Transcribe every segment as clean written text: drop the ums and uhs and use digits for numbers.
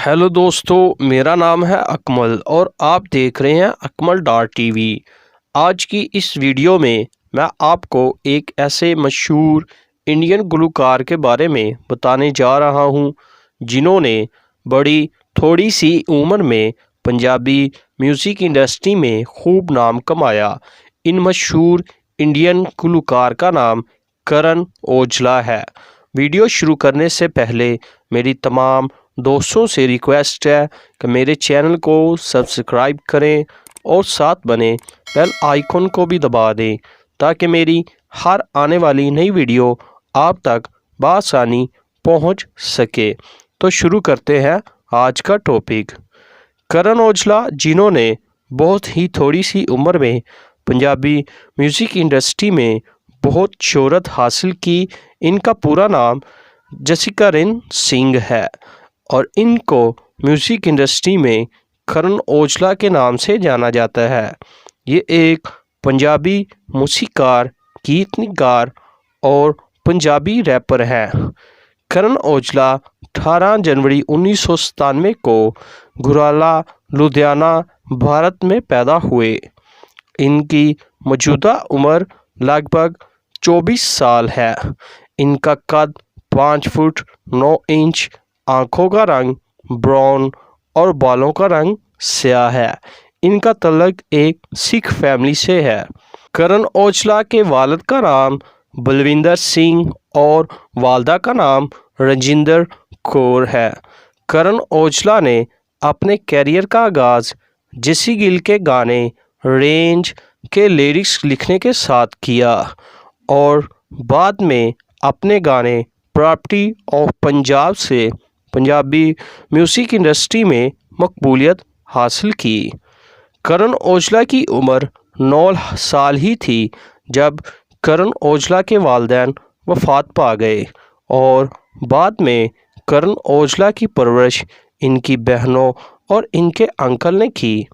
Hello दोस्तों, मेरा नाम है अकमल और आप देख रहे हैं अकमल डॉट टीवी। आज की इस वीडियो में मैं आपको एक ऐसे मशहूर इंडियन गुलकार के बारे में बताने जा रहा हूं, जिन्होंने बड़ी थोड़ी सी उम्र में पंजाबी म्यूज़िक इंडस्ट्री में खूब नाम कमाया। इन मशहूर इंडियन गुलकार का नाम करण औजला है। वीडियो शुरू करने से पहले मेरी तमाम दोस्तों से रिक्वेस्ट है कि मेरे चैनल को सब्सक्राइब करें और साथ बने बेल आइकन को भी दबा दें, ताकि मेरी हर आने वाली नई वीडियो आप तक बआसानी पहुंच सके। तो शुरू करते हैं आज का टॉपिक। करण औजला, जिन्होंने बहुत ही थोड़ी सी उम्र में पंजाबी म्यूज़िक इंडस्ट्री में बहुत शोहरत हासिल की। इनका पूरा नाम जसीकरण सिंह है और इनको म्यूज़िक इंडस्ट्री में करण औजला के नाम से जाना जाता है। ये एक पंजाबी मूसीकार, गीतकार और पंजाबी रैपर हैं। करण औजला 18 जनवरी 1997 को गुराला, लुधियाना, भारत में पैदा हुए। इनकी मौजूदा उम्र लगभग 24 साल है। इनका कद 5 फुट 9 इंच, आँखों का रंग ब्राउन और बालों का रंग स्याह है। इनका तल्लुक एक सिख फैमिली से है। करण औजला के वालिद का नाम बलविंदर सिंह और वालदा का नाम रजिंदर कौर है। करण औजला ने अपने कैरियर का आगाज़ जेसी गिल के गाने रेंज के लिरिक्स लिखने के साथ किया और बाद में अपने गाने प्रॉपर्टी ऑफ पंजाब से पंजाबी म्यूज़िक इंडस्ट्री में मकबूलियत हासिल की। करण औजला की उम्र 9 साल ही थी जब करण औजला के वालिदैन वफ़ात पा गए और बाद में करण औजला की परवरिश इनकी बहनों और इनके अंकल ने की।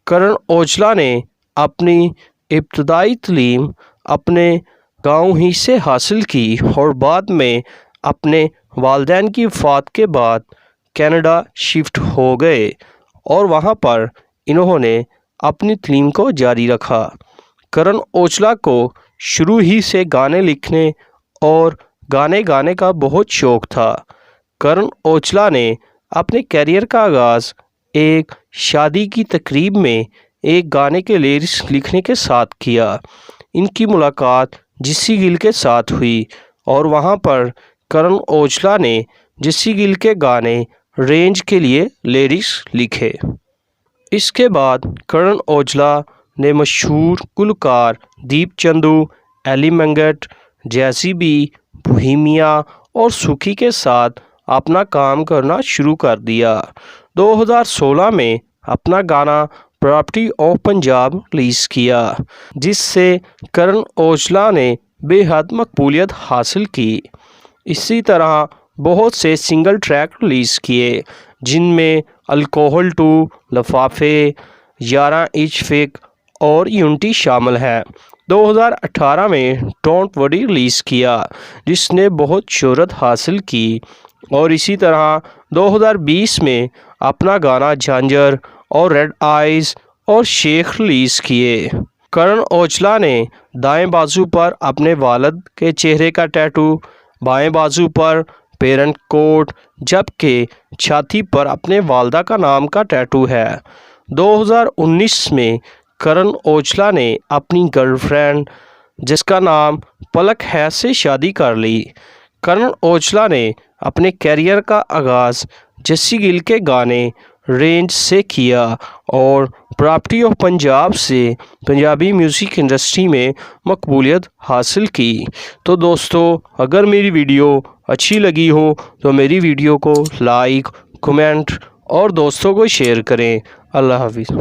करण औजला ने अपनी इब्तदाई तालीम अपने गांव ही से हासिल की और बाद में अपने वालिदैन की वफ़ात के बाद कनाडा शिफ्ट हो गए और वहां पर इन्होंने अपनी तालीम को जारी रखा। करण औजला को शुरू ही से गाने लिखने और गाने गाने का बहुत शौक़ था। करण औजला ने अपने कैरियर का आगाज़ एक शादी की तकरीब में एक गाने के लिरिक्स लिखने के साथ किया। इनकी मुलाकात जेसी गिल के साथ हुई और वहां पर करण औजला ने जेसी गिल के गाने रेंज के लिए लिरिक्स लिखे। इसके बाद करण औजला ने मशहूर गुलकार दीप चंदू, एली मंगट, जैज़ी बी, बोहेमिया और सुखी के साथ अपना काम करना शुरू कर दिया। 2016 में अपना गाना प्रॉपर्टी ऑफ पंजाब रिलीज़ किया, जिससे करण औजला ने बेहद मकबूलियत हासिल की। इसी तरह बहुत से सिंगल ट्रैक रिलीज़ किए, जिनमें अल्कोहल 2, लफाफे, 11 इंच फेक और यूनिटी शामिल हैं। 2018 में डोंट वरी रिलीज़ किया, जिसने बहुत शोहरत हासिल की और इसी तरह 2020 में अपना गाना झांझर और रेड आइज़ और शेख रिलीज़ किए। करण औजला ने दाएं बाजू पर अपने वालिद के चेहरे का टैटू, बाएं बाजू पर पेरेंट कोड, जबकि छाती पर अपने वालदा का नाम का टैटू है। 2019 में करण औजला ने अपनी गर्लफ्रेंड, जिसका नाम पलक है, से शादी कर ली। करण औजला ने अपने कैरियर का आगाज़ जेसी गिल के गाने रेंज से किया और प्रॉपर्टी ऑफ पंजाब से पंजाबी म्यूज़िक इंडस्ट्री में मकबूलियत हासिल की। तो दोस्तों, अगर मेरी वीडियो अच्छी लगी हो तो मेरी वीडियो को लाइक, कमेंट और दोस्तों को शेयर करें। अल्लाह हाफिज़।